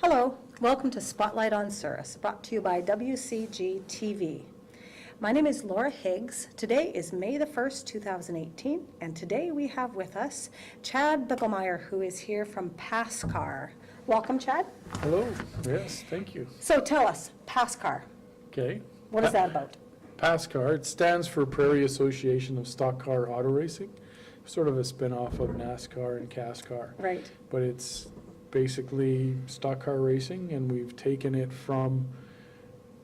Hello, welcome to Spotlight on Souris, brought to you by WCG TV. My name is Laura Higgs. Today is May the 1st, 2018, and today we have with us Chad Bigelmeyer, who is here from Pascar. Welcome, Chad. Hello, yes, thank you. So tell us, Pascar, Okay. what is that about? Pascar, it stands for Prairie Association of Stock Car Auto Racing, sort of a spin-off of NASCAR and CASCAR. Right. But it's basically stock car racing, and we've taken it from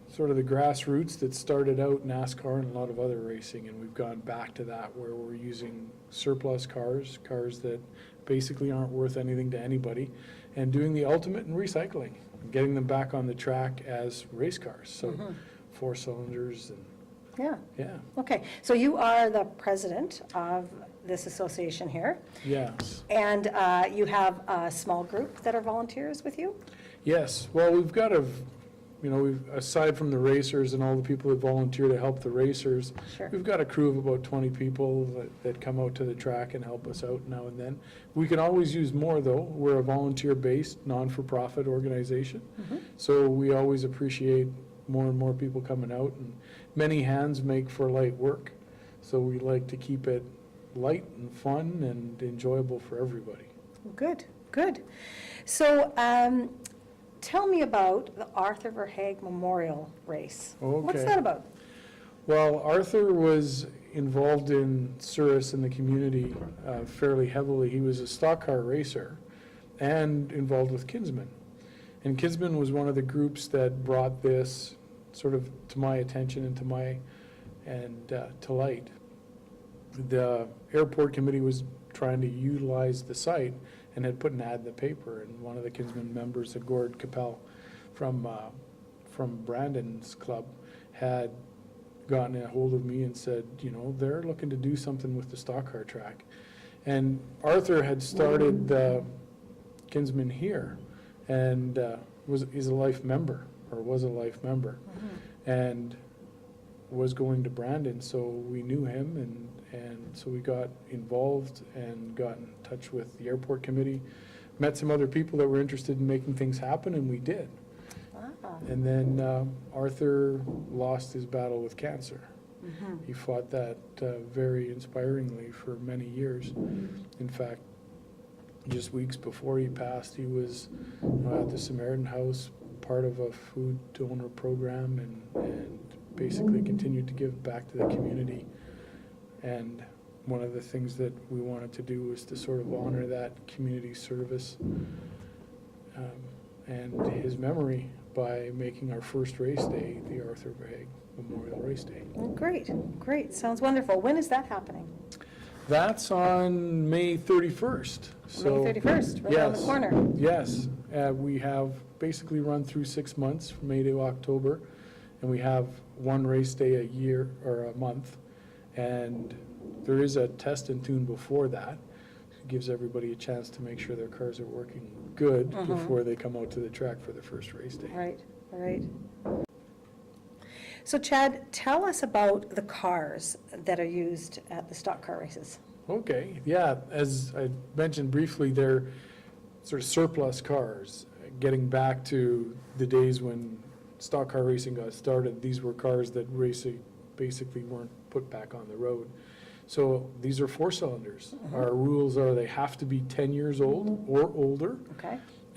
sort of the grassroots that started out NASCAR and a lot of other racing, and we've gone back to that where we're using surplus cars that basically aren't worth anything to anybody, and doing the ultimate in recycling, and getting them back on the track as race cars. So 4 cylinders and yeah. Okay, so you are the president of this association here, Yes. and you have a small group that are volunteers with you? Yes. Well, we've got we've, aside from the racers and all the people that volunteer to help the racers, Sure. we've got a crew of about 20 people that come out to the track and help us out now and then. We can always use more, though. We're a volunteer-based, non-for-profit organization, so we always appreciate more and more people coming out, and many hands make for light work. So we like to keep it light and fun and enjoyable for everybody. Good, good. So tell me about the Arthur Hague Memorial Race. Okay. What's that about? Well, Arthur was involved in Souris and the community fairly heavily. He was a stock car racer and involved with Kinsman. And Kinsman was one of the groups that brought this sort of to my attention and to light. The airport committee was trying to utilize the site and had put an ad in the paper, and one of the Kinsman members, Gord Capel from Brandon's club, had gotten a hold of me and said, they're looking to do something with the stock car track. And Arthur had started the Kinsman here, and is a life member, and was going to Brandon, so we knew him, and so we got involved and got in touch with the airport committee, met some other people that were interested in making things happen, and we did. And then Arthur lost his battle with cancer. He fought that very inspiringly for many years. In fact, just weeks before he passed, he was at the Samaritan House, part of a food donor program, and basically continued to give back to the community. And one of the things that we wanted to do was to sort of honor that community service and his memory by making our first race day the Arthur Hague Memorial Race Day. Oh, great, great. Sounds wonderful. When is that happening? That's on May 31st. So, May 31st, right around the corner. Yes. We have basically run through 6 months, from May to October, and we have one race day a year or a month. And there is a test and tune before that. It gives everybody a chance to make sure their cars are working good before they come out to the track for the first race day. Right, right. So Chad, tell us about the cars that are used at the stock car races. Okay, yeah, as I mentioned briefly, they're sort of surplus cars. Getting back to the days when stock car racing got started, these were cars that basically weren't put back on the road. So these are 4 cylinders. Our rules are they have to be 10 years old or older,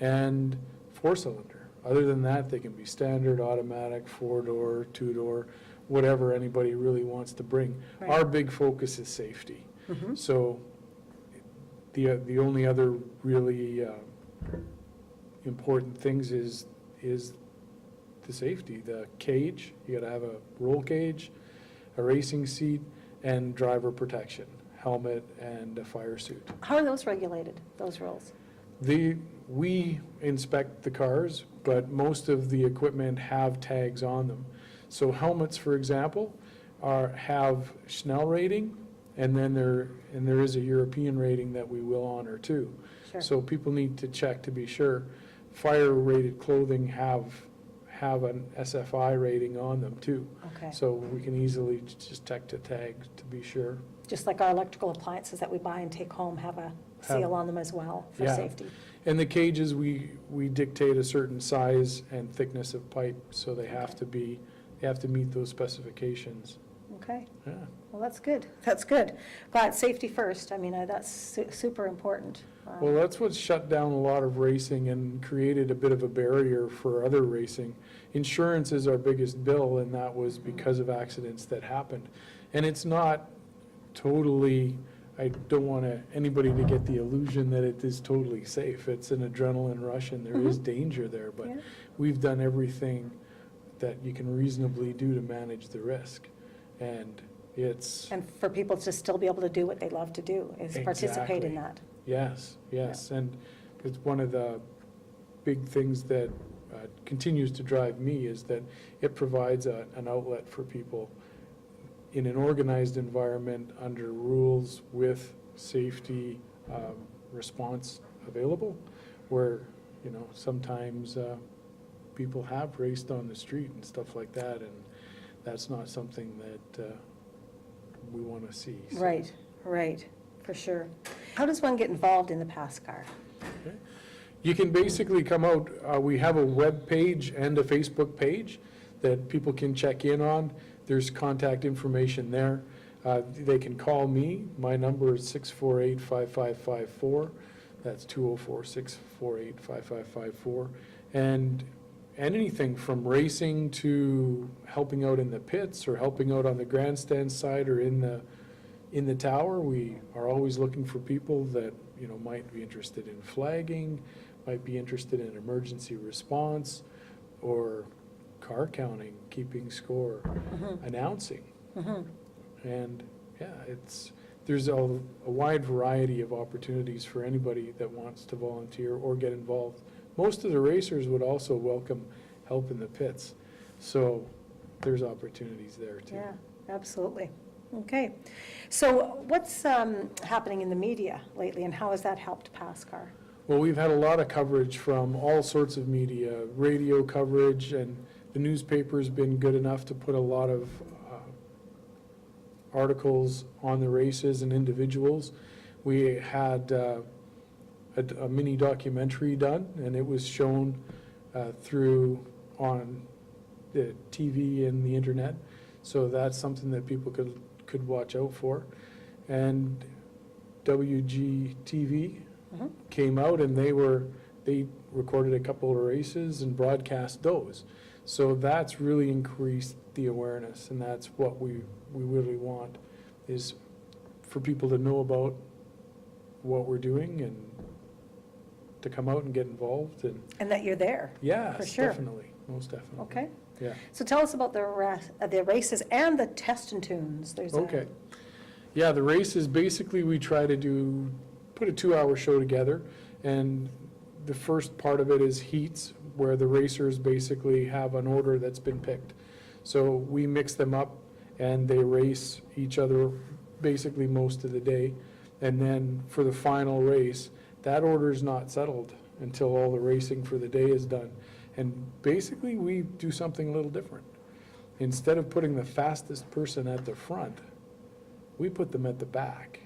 and 4 cylinder. Other than that, they can be standard, automatic, 4-door, 2-door, whatever anybody really wants to bring. Right. Our big focus is safety. So the only other really important things is the safety. The cage, you got to have a roll cage, a racing seat, and driver protection, helmet and a fire suit. How are those regulated, those rules? We inspect the cars, but most of the equipment have tags on them. So helmets, for example, have Schnell rating, and then there is a European rating that we will honor too. Sure. So people need to check to be sure. Fire rated clothing have an SFI rating on them too. Okay. So we can easily just check the tag to be sure. Just like our electrical appliances that we buy and take home have a seal on them as well for Yeah. safety. And the cages, we dictate a certain size and thickness of pipe, so they have Okay. they have to meet those specifications. Okay, Yeah. well, that's good, that's good. But safety first, I mean, that's super important. Well, that's what's shut down a lot of racing and created a bit of a barrier for other racing. Insurance is our biggest bill, and that was because of accidents that happened. And it's not totally, I don't want anybody to get the illusion that it is totally safe. It's an adrenaline rush and there is danger there, but Yeah. we've done everything that you can reasonably do to manage the risk. And it's, And for people to still be able to do what they love to do, is participate in Exactly. that. yes. And it's one of the big things that continues to drive me is that it provides an outlet for people in an organized environment under rules with safety response available, where, you know, sometimes people have raced on the street and stuff like that, and that's not something that we want to see. So, Right, for sure. How does one get involved in the Pascar? okay. You can basically come out, we have a web page and a Facebook page that people can check in on. There's contact information there. They can call me. My number is 648-5554. That's 204-648-5554. And anything from racing to helping out in the pits or helping out on the grandstand side or in the tower, we are always looking for people that, you know, might be interested in flagging, might be interested in emergency response, or car counting, keeping score, announcing. And yeah, there's a wide variety of opportunities for anybody that wants to volunteer or get involved. Most of the racers would also welcome help in the pits, so there's opportunities there too. Yeah, absolutely. Okay. So what's happening in the media lately, and how has that helped Pascar? Well, we've had a lot of coverage from all sorts of media, radio coverage, and the newspaper's been good enough to put a lot of articles on the races and individuals. We had a mini documentary done, and it was shown through on the TV and the internet, so that's something that people could watch out for. And WGTV came out, and they recorded a couple of races and broadcast those. So that's really increased the awareness, and that's what we really want, is for people to know about what we're doing and to come out and get involved. And that you're there. Yes, For sure. definitely, most definitely. Okay. Yeah. So tell us about the races and the test and tunes. There's Okay. Yeah, the races, basically we try to put a 2-hour show together, and the first part of it is heats, where the racers basically have an order that's been picked. So we mix them up and they race each other basically most of the day. And then for the final race, that order's not settled until all the racing for the day is done. And basically we do something a little different. Instead of putting the fastest person at the front, we put them at the back.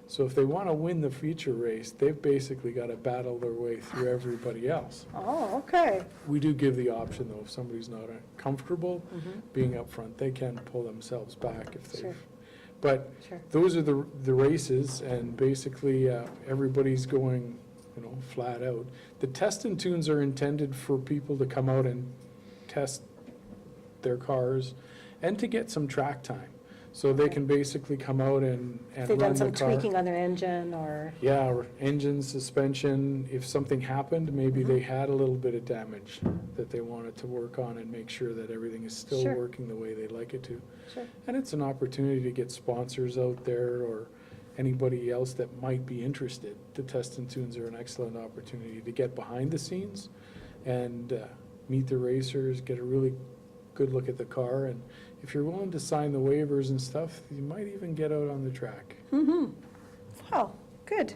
So if they want to win the feature race, they've basically got to battle their way through everybody else. Oh, okay. We do give the option, though, if somebody's not comfortable being up front, they can pull themselves back if they've. Sure. But Sure. those are the races, and basically everybody's going, you know, flat out. The test and tunes are intended for people to come out and test their cars and to get some track time. So they Okay. can basically come out and They've run done the some car. tweaking on their engine or, Yeah, or engine, suspension, if something happened, maybe they had a little bit of damage that they wanted to work on and make sure that everything is still Sure. working the way they'd like it to. sure. And it's an opportunity to get sponsors out there or anybody else that might be interested. The test and tunes are an excellent opportunity to get behind the scenes and meet the racers, get a really good look at the car, and if you're willing to sign the waivers and stuff, you might even get out on the track. Oh, good.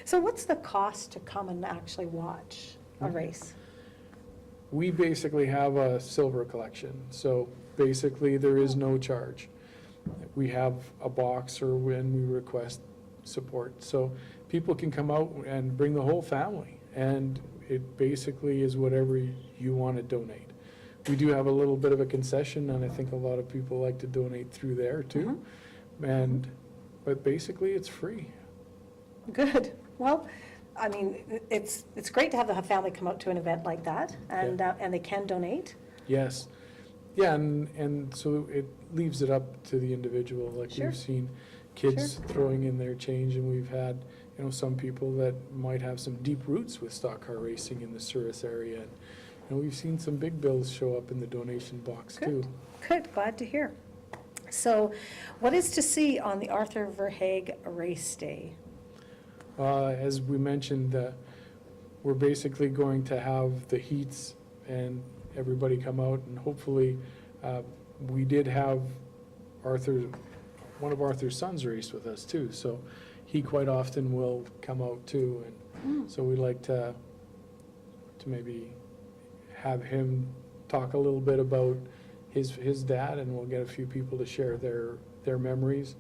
So what's the cost to come and actually watch a race? We basically have a silver collection, so basically there is no charge. We have a box or when we request support. So people can come out and bring the whole family, and it basically is whatever you want to donate. We do have a little bit of a concession, and I think a lot of people like to donate through there too. But basically, it's free. Good. Well, I mean, it's great to have the family come out to an event like that, and they can donate. Yes. Yeah, and so it leaves it up to the individual. Like Sure. we've seen kids throwing in their change, and we've had, some people that might have some deep roots with stock car racing in the Souris area. And we've seen some big bills show up in the donation box too. Good, glad to hear. So what is to see on the Arthur Verhaeghe race day? As we mentioned, we're basically going to have the heats and everybody come out, and hopefully we did have one of Arthur's sons race with us too, so he quite often will come out too, and so we'd like to maybe have him talk a little bit about his dad, and we'll get a few people to share their memories.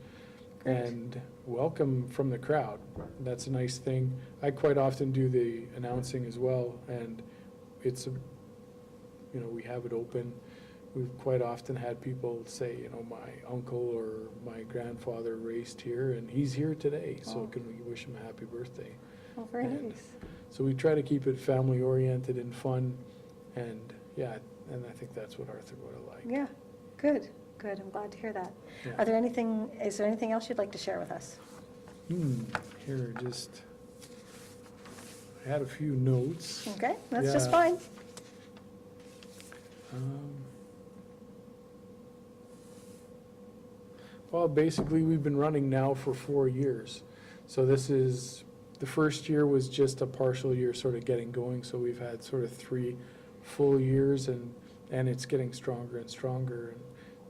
Great. And welcome from the crowd. That's a nice thing. I quite often do the announcing as well, and it's we have it open. We've quite often had people say, my uncle or my grandfather raced here, and he's here today, so can we wish him a happy birthday? Oh, very And nice. so we try to keep it family oriented and fun, and and I think that's what Arthur would have liked. Yeah, good. I'm glad to hear that. Yeah. Is there anything else you'd like to share with us? Here, I had a few notes. Okay, that's just Yeah. fine. Well, basically, we've been running now for 4 years. So the first year was just a partial year sort of getting going, so we've had sort of 3 full years, and it's getting stronger and stronger. And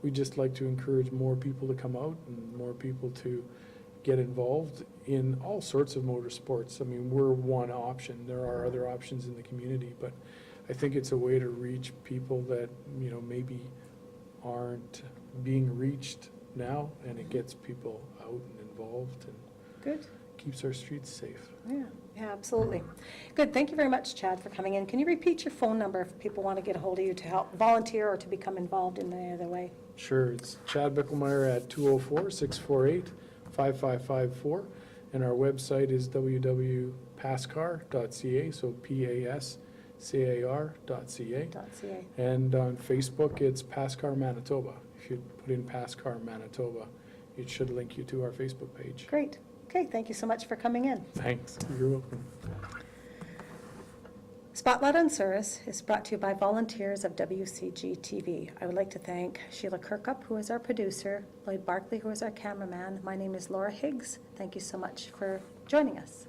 we just like to encourage more people to come out and more people to get involved in all sorts of motorsports. I mean, we're one option. There are other options in the community, but I think it's a way to reach people that, maybe aren't being reached now, and it gets people out and involved and Good. keeps our streets safe. Yeah, absolutely. Good, thank you very much, Chad, for coming in. Can you repeat your phone number if people want to get a hold of you to help volunteer or to become involved in any other way? Sure, it's Chad Bickelmeyer at 204-648-5554, and our website is www.pascar.ca, so PASCAR.ca. .ca. And on Facebook, it's Pascar Manitoba. If you put in Pascar Manitoba, it should link you to our Facebook page. Great. Okay, thank you so much for coming in. Thanks. You're welcome. Spotlight on Souris is brought to you by volunteers of WCG TV. I would like to thank Sheila Kirkup, who is our producer, Lloyd Barkley, who is our cameraman. My name is Laura Higgs. Thank you so much for joining us.